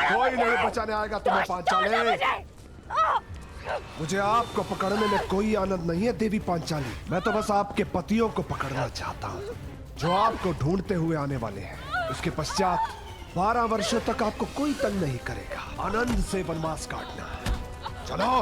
कोई नहीं बचाने आएगा तुम्हें पांचाली। मुझे आपको पकड़ने में कोई आनंद नहीं है देवी पांचाली। मैं तो बस आपके पतियों को पकड़ना चाहता हूँ जो आपको ढूंढते हुए आने वाले हैं। उसके पश्चात 12 वर्षों तक आपको कोई तंग नहीं करेगा। आनंद से वनवास काटना। चलो।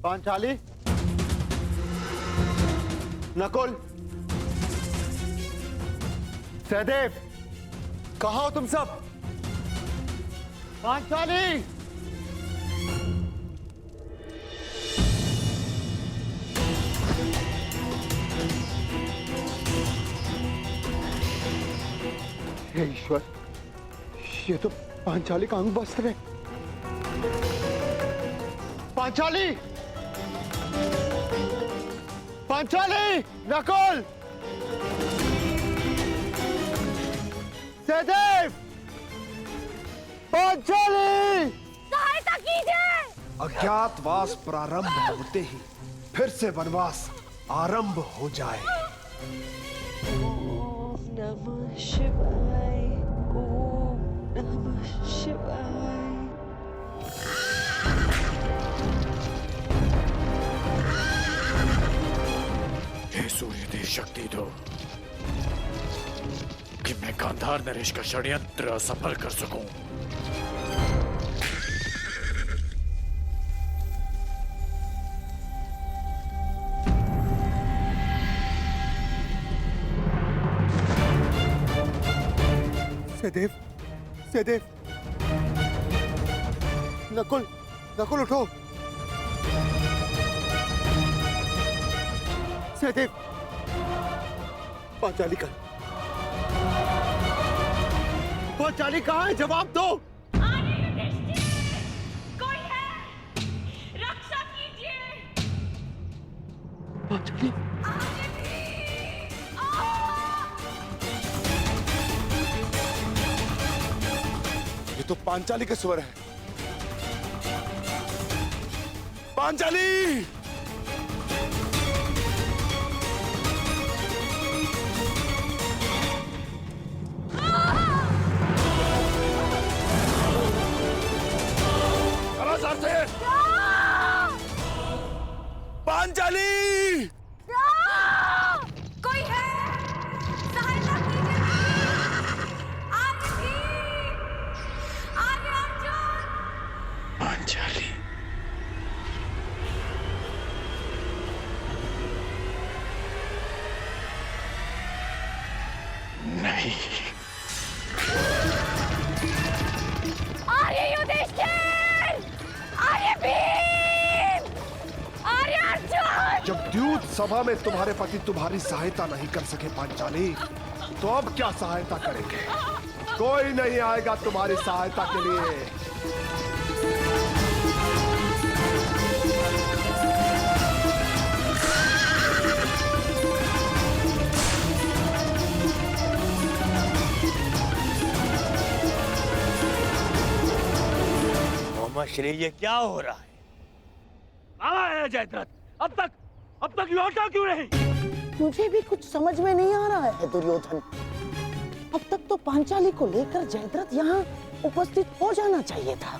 पांचाली, नकुल, सहदेव, कहाँ हो तुम सब? पांचाली! हे ईश्वर, ये तो पांचाली का अंग वस्त्र है। पांचाली! पांचाली! नकुल! सहदेव! पांचाली! सहायता कीजिए! अज्ञातवास प्रारंभ होते ही फिर से वनवास आरंभ हो जाए। ओम नमः शिवाय, ओम नमः शिवाय। हे सूर्य देव, शक्ति दो कि मैं गांधार नरेश का षड्यंत्र सफल कर सकूं। सहदेव, सहदेव, नकुल, नकुल उठो। सहदेव, पांचाली कहाँ? पांचाली कहाँ है? जवाब दो। कोई है? रक्षा कीजिए! पांचाली, ये तो पांचाली के स्वर है। पांचाली! पांचाली! कोई है? सहायता कीजिए! आर्य अर्जुन! पांचाली, नहीं। आर्य युधिष्ठिर! आर्य भीम! आर्य अर्जुन! जब द्यूत सभा में तुम्हारे पति तुम्हारी सहायता नहीं कर सके पांचाली, तो अब क्या सहायता करेंगे? कोई नहीं आएगा तुम्हारी सहायता के लिए। श्री, ये क्या हो रहा है? कहाँ है जयद्रथ? अब तक लौटा क्यों नहीं? मुझे भी कुछ समझ में नहीं आ रहा है दुर्योधन। अब तक तो पांचाली को लेकर जयद्रथ यहाँ उपस्थित हो जाना चाहिए था।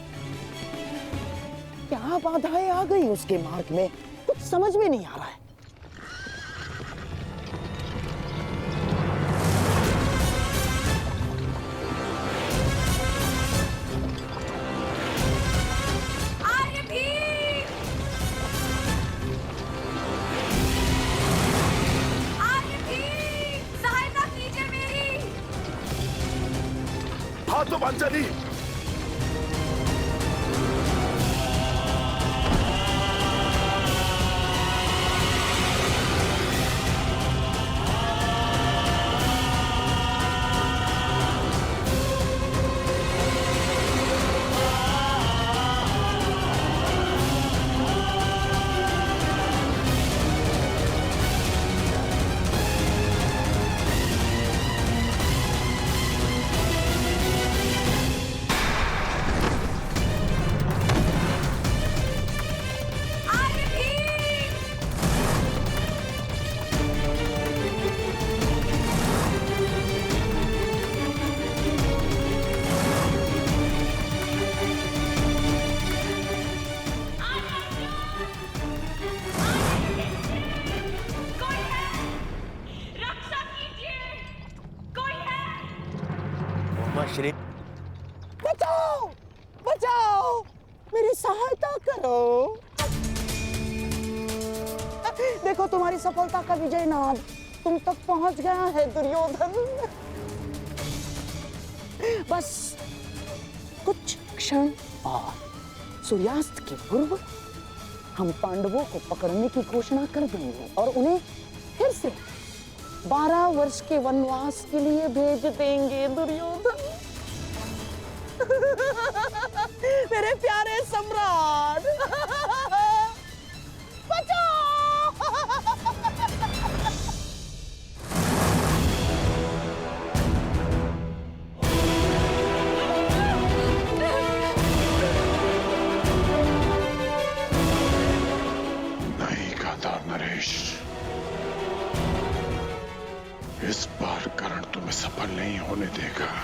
क्या बाधाएं आ गई उसके मार्ग में, कुछ समझ में नहीं आ रहा है। हाँ तो पांचाली, श्री। बचाओ बचाओ, मेरी सहायता करो। देखो तुम्हारी सफलता का विजय नाद तुम तक पहुंच गया है दुर्योधन। बस कुछ क्षण और सूर्यास्त के पूर्व हम पांडवों को पकड़ने की घोषणा कर देंगे और उन्हें फिर से 12 वर्ष के वनवास के लिए भेज देंगे दुर्योधन। मेरे प्यारे सम्राट, बचाओ। नहीं गांधार नरेश, इस बार कर्ण तुम्हें सफल नहीं होने देगा।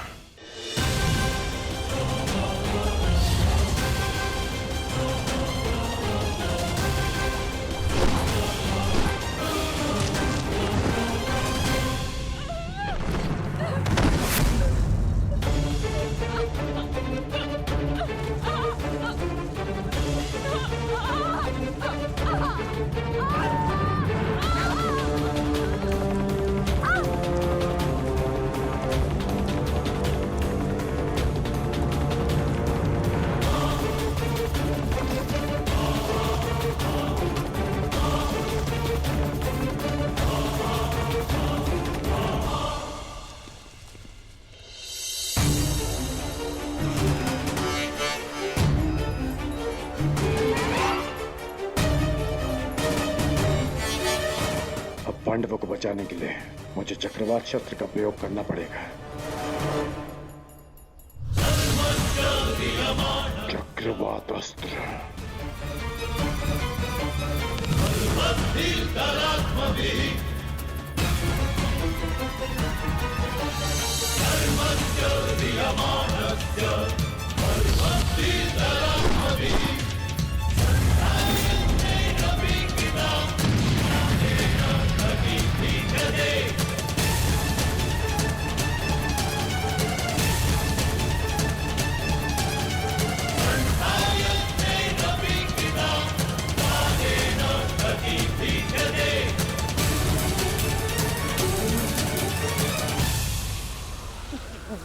पांडवों को बचाने के लिए मुझे चक्रवात शस्त्र का प्रयोग करना पड़ेगा। चक्रवात अस्त्र।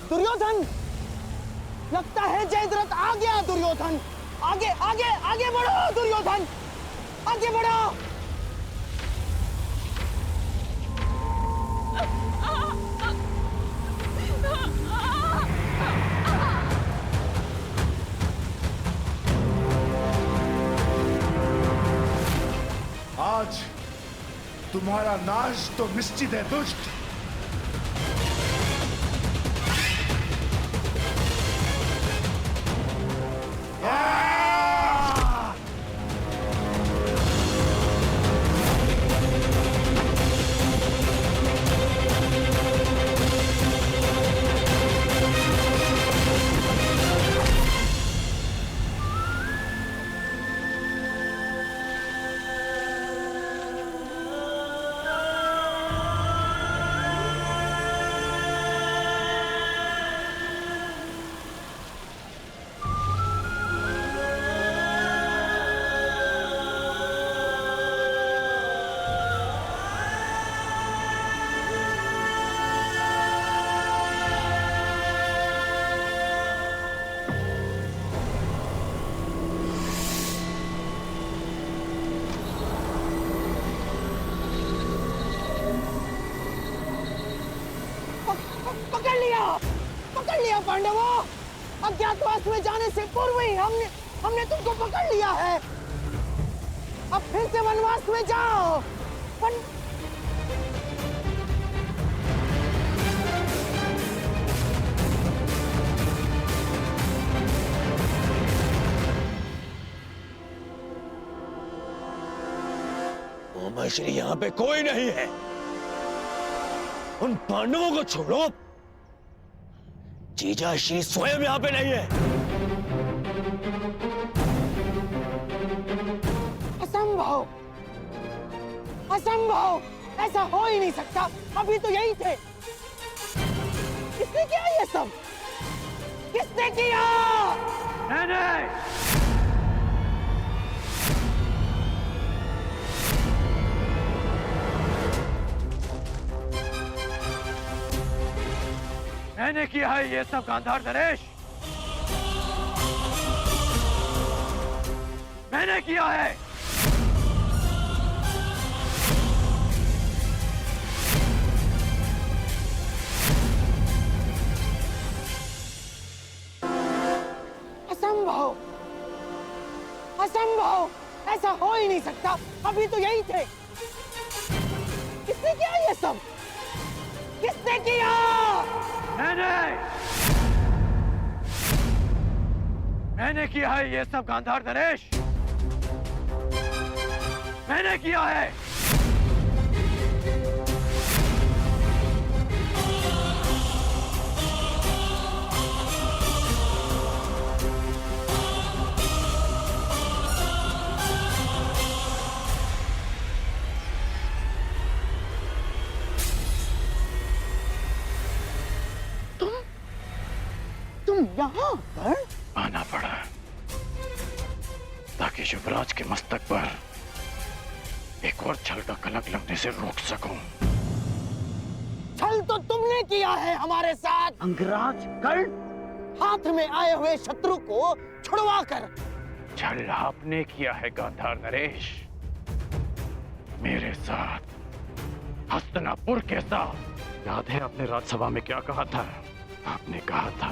दुर्योधन, लगता है जयद्रथ आ गया। दुर्योधन, आगे आगे आगे बढ़ो दुर्योधन, आगे बढ़ो। आज तुम्हारा नाश तो निश्चित है दुष्ट। पकड़ लिया पांडवों। अज्ञातवास में जाने से पूर्व ही हमने तुमको पकड़ लिया है। अब फिर से वनवास में जाओ। श्री यहाँ पे कोई नहीं है। उन पांडवों को छोड़ो, जीजा श्री स्वयं यहाँ पे नहीं है। असंभव, असंभव, ऐसा हो ही नहीं सकता। अभी तो यही थे। इसने क्या ये सब? किसने किया? मैंने। मैंने किया है ये सब गांधार नरेश। मैंने किया है। असंभव, असंभव, ऐसा हो ही नहीं सकता। अभी तो यही थे। किसने किया ये सब? किसने किया? मैंने किया है ये सब गांधार नरेश। मैंने किया है। तुम यहाँ पर? आना पड़ा ताकि युवराज के मस्तक पर एक और छल का कलंक लगने से रोक सकूं। छल तो तुमने किया है हमारे साथ। अंगराज कर्ण, हाथ में आए हुए शत्रु को छुड़वा कर। छल आपने किया है गांधार नरेश, मेरे साथ, हस्तिनापुर के साथ। याद है आपने राज्यसभा में क्या कहा था? आपने कहा था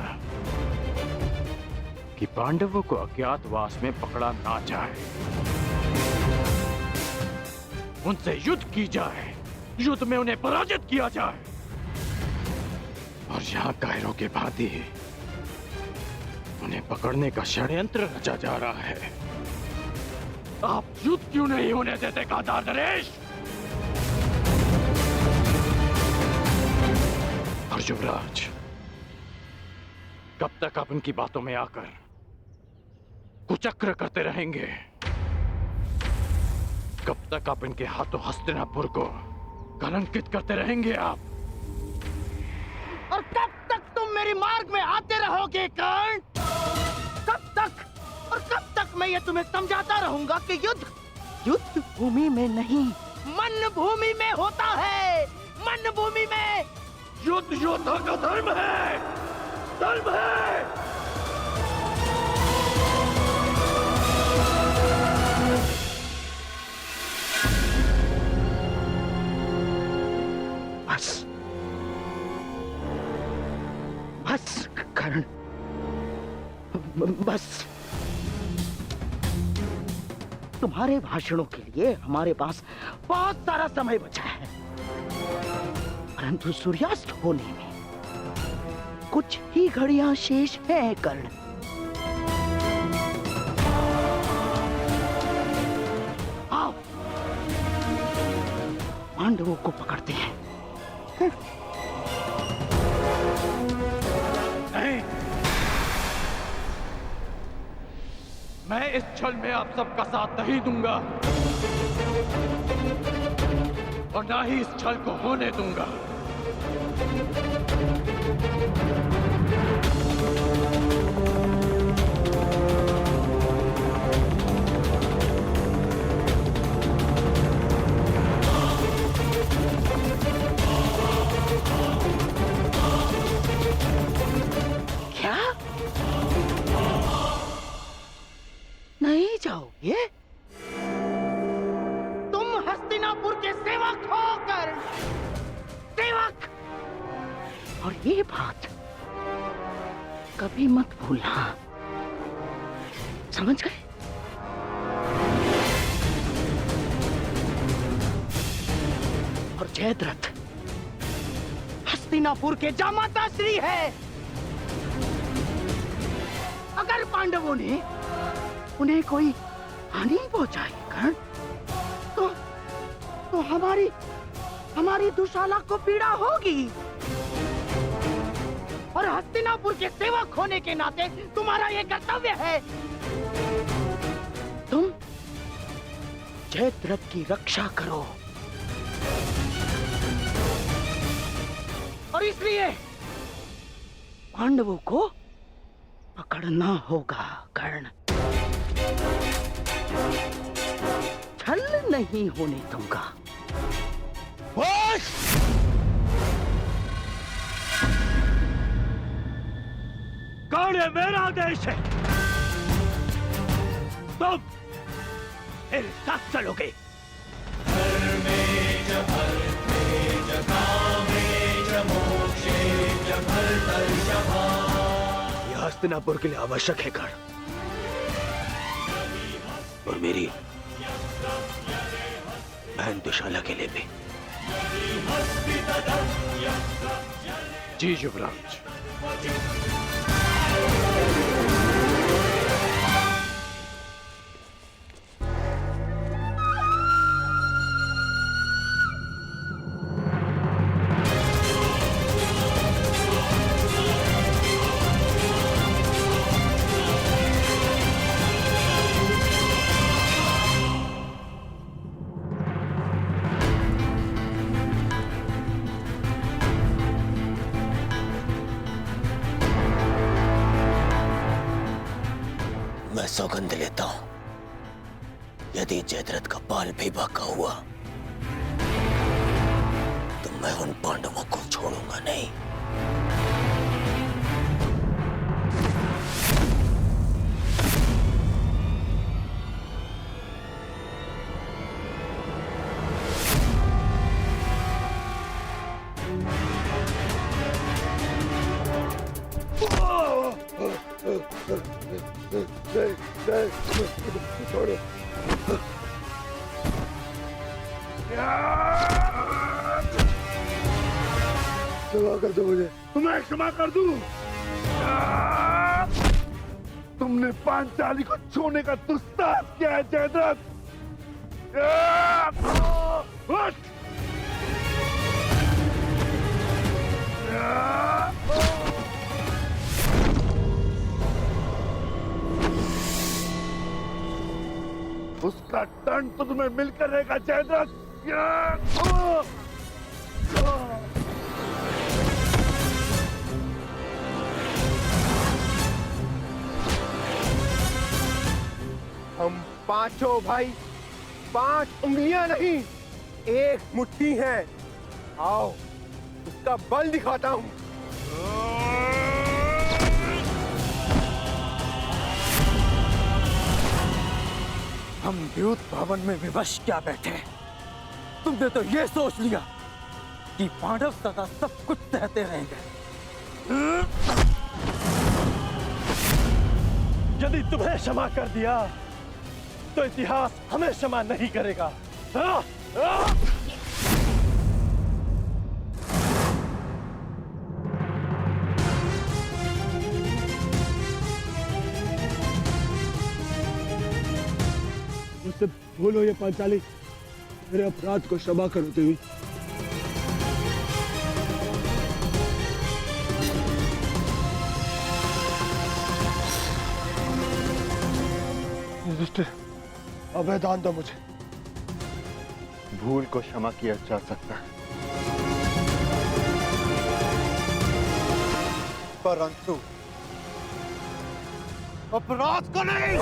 कि पांडवों को अज्ञातवास में पकड़ा ना जाए, उनसे युद्ध की जाए, युद्ध में उन्हें पराजित किया जाए। और यहाँ कायरों के भांति उन्हें पकड़ने का षड्यंत्र रचा जा रहा है। आप युद्ध क्यों नहीं होने देते गांधार नरेश? और युवराज, कब तक आप उनकी बातों में आकर कुचक्र करते रहेंगे? कब तक आप इनके हाथों हस्तिनापुर को कलंकित करते रहेंगे आप? और कब तक तुम मेरे मार्ग में आते रहोगे कर्ण? कब तक? और कब तक मैं ये तुम्हें समझाता रहूंगा कि युद्ध भूमि में नहीं, मन भूमि में होता है। मन भूमि में। युद्ध योद्धा का धर्म है, धर्म है। बस, बस कर्ण, बस। तुम्हारे भाषणों के लिए हमारे पास बहुत सारा समय बचा है, परंतु सूर्यास्त होने में कुछ ही घड़ियां शेष हैं कर्ण। आओ, पांडवों को पकड़ते हैं। नहीं, मैं इस छल में आप सबका साथ नहीं दूंगा और ना ही इस छल को होने दूंगा। क्या? नहीं जाओगे? तुम हस्तिनापुर के सेवक होकर, सेवक। और ये बात कभी मत भूलना, समझ गए? और जयद्रथ हस्तिनापुर के जामाता श्री है। अगर पांडवों ने उन्हें कोई हानि पहुंचाई कर्ण, तो हमारी दुशाला को पीड़ा होगी। और हस्तिनापुर के सेवक होने के नाते तुम्हारा यह कर्तव्य है। तुम जयद्रथ की रक्षा करो। और इसलिए पांडवों को पकड़ना होगा कर्ण। छल नहीं होने दूंगा। होश! कौन है? मेरा देश है। तुम मेरे साथ चलोगे। यह हस्तिनापुर के लिए आवश्यक है कर्ण, और मेरी बहन दुशाला के लिए भी। जी युवराज। मैं सौगंध लेता हूं, यदि जयद्रथ का बाल भी बाका हुआ तो मैं उन पांडवों को छोड़ूंगा नहीं। छोड़ो। क्षमा कर दो मुझे। तुम्हें क्षमा कर दूं? तुमने पांचाली को छोड़ने का दुस्साहस किया है जयद्रथ। उसका दंड तो तुम्हें मिलकर रहेगा जयद्रथ। हम पांचों भाई 5 उंगलियां नहीं, एक मुट्ठी हैं। आओ उसका बल दिखाता हूं। हम द्यूत भवन में विवश क्या बैठे? तुमने तो ये सोच लिया कि पांडव सदा सब कुछ सहते रहेंगे। यदि तुम्हें क्षमा कर दिया तो इतिहास हमें क्षमा नहीं करेगा। मुझसे भूल हो ये पांचाली, मेरे अपराध को क्षमा करो देवी। युधिष्ठिर, अभय दान दो मुझे। भूल को क्षमा किया जा सकता है, परंतु अपराध को नहीं।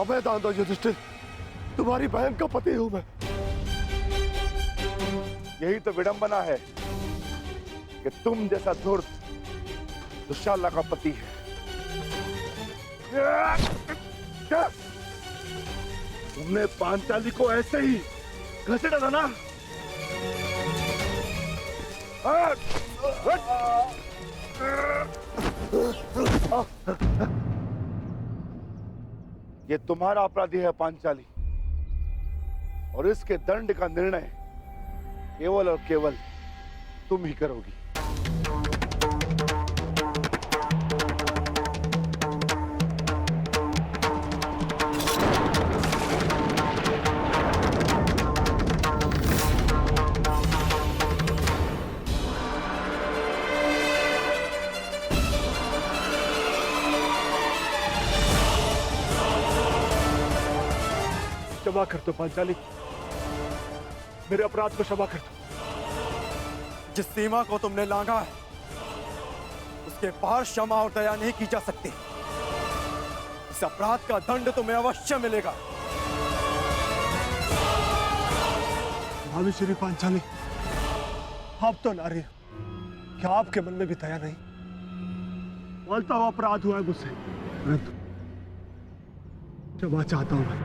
अभय दान दो युधिष्ठिर, तुम्हारी बहन का पति हूं मैं। यही तो विडंबना है कि तुम जैसा धूर्त दुशाला का पति है। क्या तुमने पांचाली को ऐसे ही घसीटा था ना? ये तुम्हारा अपराधी है पांचाली, और इसके दंड का निर्णय केवल और केवल तुम ही करोगी। क्षमा कर दो पांचाली, मेरे अपराध को क्षमा कर दो। जिस सीमा को तुमने लांघा है उसके पार क्षमा और दया नहीं की जा सकती। इस अपराध का दंड तुम्हें अवश्य मिलेगा। भाभी श्री पांचाली, आप तो नारी हो, क्या आपके मन में भी दया नहीं? बोलता हुआ अपराध हुआ है मुझसे, परंतु क्षमा चाहता हूं मैं।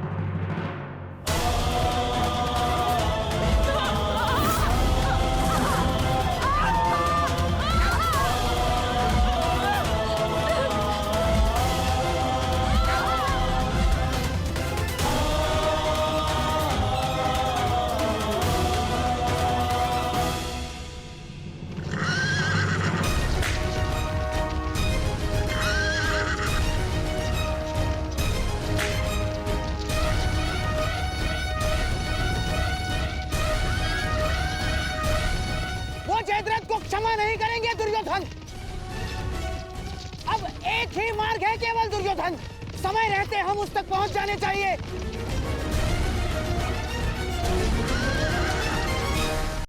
क्षमा नहीं करेंगे दुर्योधन। अब एक ही मार्ग है केवल दुर्योधन, समय रहते हम उस तक पहुंच जाने चाहिए।